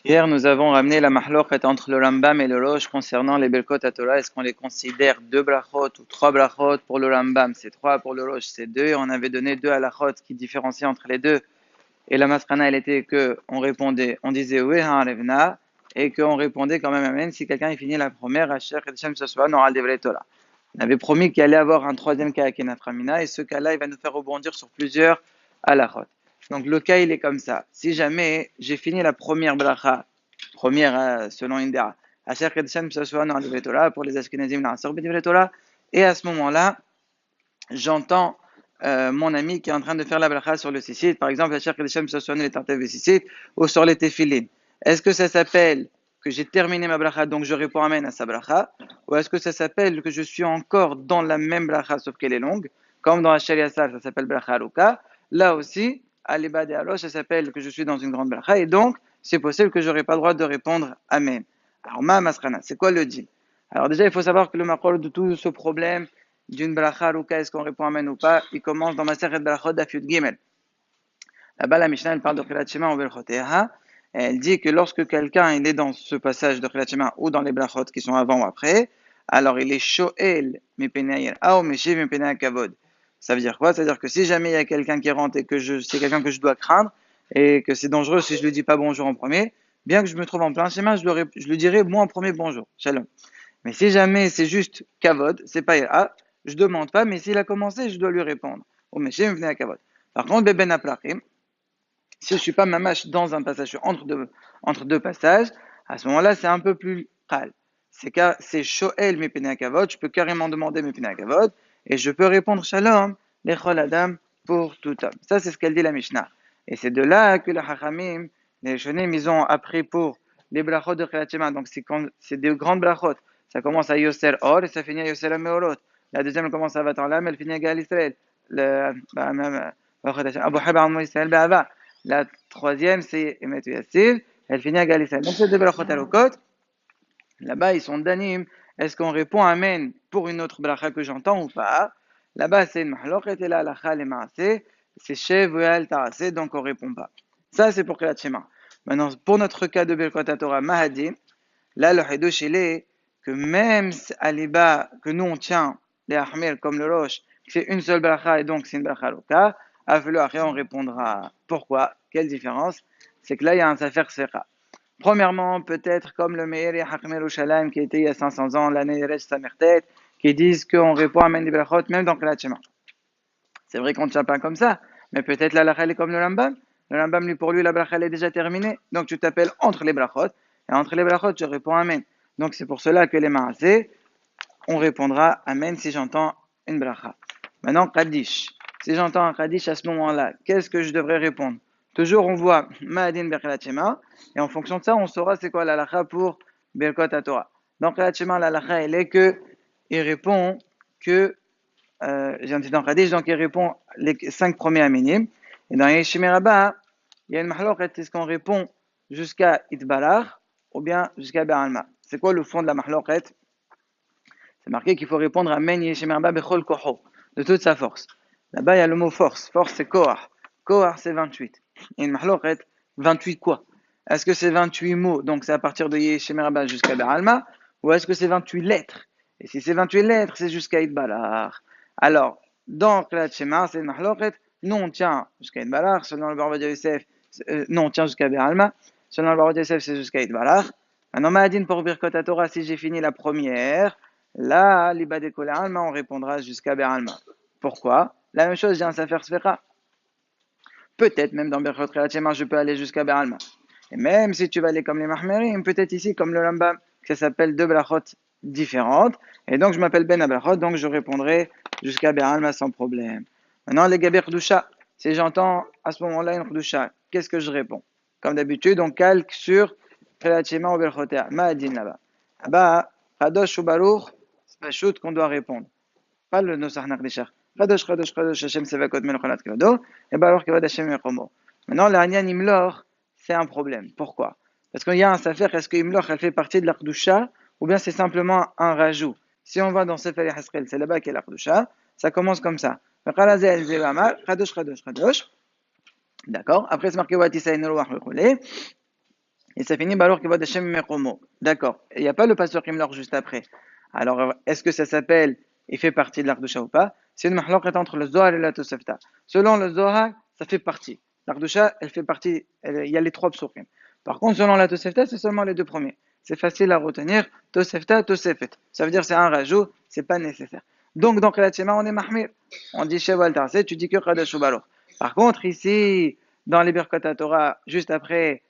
Hier, nous avons ramené la mahloket entre le Rambam et le Rosh concernant les Birkot Torah. Est-ce qu'on les considère deux brachot ou trois brachot? Pour le Rambam, c'est trois, pour le Rosh, c'est deux. Et on avait donné deux halachot qui différencient entre les deux. Et la masrana, elle était que on répondait, on disait oui, revna, et qu'on répondait quand même amen si quelqu'un finit la première, Asher Kedushem Soswan, on devrait Torah. On avait promis qu'il allait avoir un troisième cas avec Enaframina, et ce cas-là, il va nous faire rebondir sur plusieurs halachot. Donc le cas, il est comme ça. Si jamais j'ai fini la première bracha, première selon Indra, Asher Kedushem Soswan, on devrait Torah, pour les Ashkenazim, Asher Bedivret Torah, et à ce moment-là, j'entends mon ami qui est en train de faire la bracha sur le sissit, par exemple, la Sheikh Kedushem Soswan les tartev sissit, ou sur les tefillin. Est-ce que ça s'appelle que j'ai terminé ma bracha, donc je réponds amen à sa bracha, ou est-ce que ça s'appelle que je suis encore dans la même bracha, sauf qu'elle est longue, comme dans la Shaliasar, ça s'appelle bracha aruka. Là aussi, à l'Ibad et Alosh, ça s'appelle que je suis dans une grande bracha, et donc, c'est possible que je n'aurai pas le droit de répondre amen. Alors, ma masrana, c'est quoi le dit? Alors déjà, il faut savoir que le maqol de tout ce problème, d'une bracha ruka, est-ce qu'on répond amen ou pas, il commence dans ma Masechet Brachot Daf Yud Gimel. Là-bas, la Mishnah, elle parle de Chilat Shema ou Belchoteha. Elle dit que lorsque quelqu'un il est dans ce passage de Chilat Shema ou dans les brachot qui sont avant ou après, alors il est shoel mipenei ou meshiv mipenei kavod. Ça veut dire quoi? Ça veut dire que si jamais il y a quelqu'un qui rentre et que c'est quelqu'un que je dois craindre et que c'est dangereux si je lui dis pas bonjour en premier, bien que je me trouve en plein schéma, je lui dirai moi en premier bonjour. Shalom. Mais si jamais c'est juste kavod, c'est pas ira, je demande pas, mais s'il a commencé, je dois lui répondre. Au meshem venez à kavod. Par contre, beben aplachim, si je suis pas mamash dans un passage, je suis entre deux passages, à ce moment-là, c'est un peu plus kal. C'est shoel mes kavod, je peux carrément demander mes kavod, et je peux répondre shalom, lechol adam, pour tout homme. Ça, c'est ce qu'elle dit la Mishnah. Et c'est de là que les hachamim, les shonim, ils ont appris pour les brachot de Chilat Shema. Donc, c'est des grandes brachot. Ça commence à Yoser Or et ça finit à Yoser Ameorot. La deuxième, elle commence à Vatan Lam, elle finit à Gal Israël. Abu Haba Amo Israël Be'ava. La troisième, c'est Emet Yassir, elle finit à Gal Israël. Donc, c'est des brachot alokot. Là-bas, ils sont d'anim. Est-ce qu'on répond Amen pour une autre bracha que j'entends ou pas? Là-bas, c'est une mahloket et la halacha les maaseh. C'est shev ve'al ta'aseh, donc on répond pas. Ça, c'est pour Kilat Shema. Maintenant, pour notre cas de Birkot Torah Mahadi, là, le Hidush, il est que même à l'Iba, que nous on tient les Ahmir comme le Roche, c'est une seule bracha et donc c'est une bracha loka, avec le Achir, on répondra pourquoi, quelle différence? C'est que là, il y a un Safer Sfera. Premièrement, peut-être comme le Meir et Hakmer Ushalayim qui était il y a 500 ans, l'année Resh Samertet, qui disent qu'on répond à Amen Brachot même dans Kilat Shema. C'est vrai qu'on ne tient pas comme ça, mais peut-être la lacha est comme le Rambam. Le Rambam, lui, pour lui, la bracha est déjà terminée. Donc tu t'appelles entre les brachot, et entre les brachot, tu réponds Amen. Donc c'est pour cela que les maaseh, on répondra Amen si j'entends une bracha. Maintenant, Kaddish. Si j'entends un Kaddish à ce moment-là, qu'est-ce que je devrais répondre? Toujours, on voit Ma'adin Berkelat Shema, et en fonction de ça, on saura c'est quoi la lacha pour Berkot Torah. Donc, la Shema, la lacha, elle est que, il répond que j'ai un petit dans Kaddish, donc il répond les 5 premiers aminim. Et dans Yeshimé Rabba, il y a une mahloket, est-ce qu'on répond jusqu'à Itbalar ou bien jusqu'à Be'alma? C'est quoi le fond de la mahloket? C'est marqué qu'il faut répondre à Men Yeshimé Rabba Bechol Koho, de toute sa force. Là-bas, il y a le mot force. Force, c'est Koach. Koach, c'est 28. Et une mahloket, 28 quoi? Est-ce que c'est 28 mots, donc c'est à partir de Yeshimé Rabba jusqu'à Be'alma, ou est-ce que c'est 28 lettres? Et si c'est 28 lettres, c'est jusqu'à Itbalar. Alors, dans Klat Shema, c'est une mahloket. Nous, on tient jusqu'à Itbalar. Selon le Barba Yosef, non, on tient jusqu'à Be'alma. Selon le Barba Yosef, c'est jusqu'à Itbalar. Maintenant, Ma'adin pour Birkot Torah, si j'ai fini la première, là, l'Iba de Kol Alma, on répondra jusqu'à Be'alma. Pourquoi? La même chose, j'ai un Safer Sfera. Peut-être même dans Birkot Shema, je peux aller jusqu'à Be'alma. Et même si tu vas aller comme les Mahmerim, peut-être ici comme le Rambam, que ça s'appelle deux brachot différentes. Et donc je m'appelle Ben Abrachot, donc je répondrai jusqu'à Be'alma sans problème. Maintenant, les Gaber Kdusha, si j'entends à ce moment-là une Kdusha, qu'est-ce que je réponds? Comme d'habitude, on calque sur Khilat Shema ou Berchotea. Ma'adin là-bas. Là-bas, Kadosh ou Baruch, c'est pas shoot qu'on doit répondre. Pas le Nosach Nakdishach. Kadosh, Kadosh, Kadosh, Hashem Sevakot Melchonat Kavado, et Baruch Kavod Hashem Yechomo. Maintenant, la Hanyan Imlor, c'est un problème. Pourquoi? Parce qu'il y a un safer, est-ce que Imlor, elle fait partie de la Kdusha, ou bien c'est simplement un rajout? Si on va dans Sefer Yahaskel, c'est là-bas qu'il y a la Kdusha, ça commence comme ça. Kadosh, Kadosh, Kadosh. D'accord? Après, c'est marqué Watisa Inor Wach Lechoulé. Et ça finit Baruch Kivod Hashem Mechomo. D'accord. Il n'y a pas le pasteur qui meurt juste après. Alors, est-ce que ça s'appelle et fait partie de l'Ardusha ou pas? C'est une mahloket entre le Zohar et la Tosefta. Selon le Zohar, ça fait partie. L'Ardusha, elle fait partie, il y a les trois psukim. Par contre, selon la Tosefta, c'est seulement les deux premiers. C'est facile à retenir. Tosefta, Tosefet. Ça veut dire c'est un rajout, c'est pas nécessaire. Donc, dans Kriyat Shema, on est mahmir. On dit Sheval Tarse, tu dis que Kadosh Baruch. Par contre, ici, dans les Birkot Torah, juste après,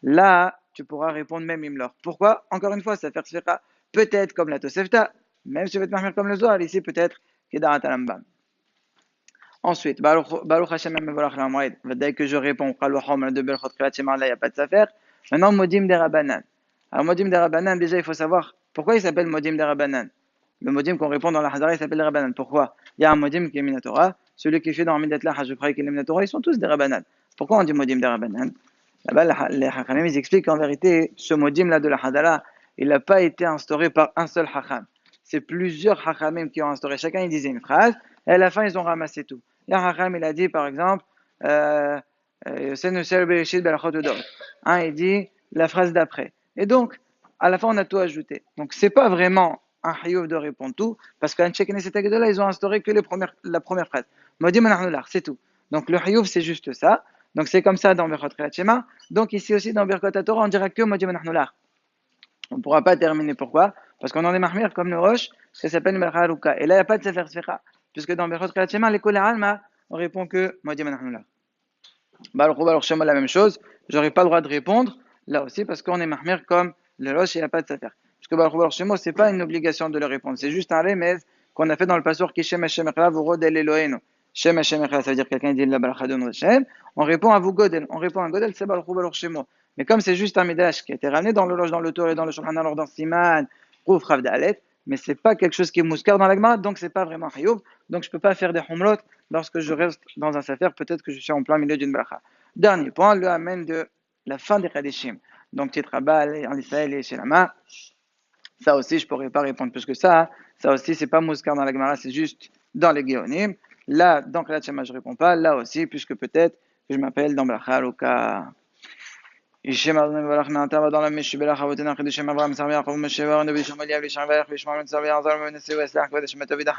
là, tu pourras répondre même Imlor. Pourquoi? Encore une fois, ça fait peut-être comme la Tosefta, même si vous êtes mahmir comme le Zohar, ici peut-être Kedarat Alambam. Ensuite, Baruch Hashem Mevorach Lamoed, dès que je réponds, là, il n'y a pas de s'affaire. Maintenant, Modim des Rabbanan. Alors, Modim des Rabbanan, déjà, il faut savoir pourquoi il s'appelle Modim des Rabbanan. Le Modim qu'on répond dans la Hazara, il s'appelle des Rabbanan. Pourquoi? Il y a un Modim qui est Minatora, celui qui fait dans Midat Laha, je crois qu'il est Minatora, ils sont tous des Rabbanan. Pourquoi on dit Modim des Rabbanan? Là-bas, les Hachamim, ils expliquent qu'en vérité, ce Modim là de la Hadara, il n'a pas été instauré par un seul Hacham. C'est plusieurs Hachamim qui ont instauré. Chacun, il disait une phrase, et à la fin, ils ont ramassé tout. Il y a un Hacham, il a dit, par exemple, il dit la phrase d'après. Et donc, à la fin, on a tout ajouté. Donc, c'est pas vraiment un hayouv de répondre tout, parce qu'un Cheikh Neset Agdola, ils ont instauré que la première phrase. Modim anahnular, c'est tout. Donc, le hayouv, c'est juste ça. Donc, c'est comme ça dans Berchot Kriyat Shema. Donc, ici aussi, dans Birkot Torah, on dira que Modim anahnular. On ne pourra pas terminer. Pourquoi? Parce qu'on en est mahmir comme le Roche, ça s'appelle Melcha Haruka. Et là, il n'y a pas de Sefer Sficha. Puisque dans Berchot Kriyat Shema, les Kol Alma, on répond que Modim anahnular. Baruch Shema, la même chose. J'aurais pas le droit de répondre, là aussi, parce qu'on est mahmir comme le Roche, il n'y a pas de Sefer. Parce que Baruch Shema, c'est pas une obligation de le répondre. C'est juste un remez qu'on a fait dans le passage qui Shem Hashem Echad, Vorod El Eloheinu. Shem Hashem Echad, ça veut dire quelqu'un dit la bracha de notre Shem. On répond à vous Godel. On répond à Godel, c'est Baruch Shema. Mais comme c'est juste un midrash qui a été ramené dans le Loge, dans le Torah et dans le Shulchan Aruch, dans Siman, Rouf Rav Dalet, mais c'est pas quelque chose qui est mouskar dans la Gemara, donc c'est pas vraiment Hayouv. Donc je peux pas faire des humrot lorsque je reste dans un sefer, peut-être que je suis en plein milieu d'une bracha. Dernier point, le amen de la fin des Kadeshim. Donc Titrabal, en Israël et chez Lama. Ça aussi, je pourrais pas répondre plus que ça. Ça aussi, c'est pas mouskar dans la Gemara, c'est juste dans les Géonim. Là, dans Kriyat Shema, je réponds pas. Là aussi, puisque peut-être que je m'appelle dans Bracha Ruka. Ishem Adonai Barach Me'ata dans la Meshue Belach Avotena Chedushim Avraham Sarvi Yaakov Moshe Aaron Nebi Shmuel Yav Lisham Vayach Vishma Ben Sarvi Azar Ben Nesev Eslach Kodesh Metavidah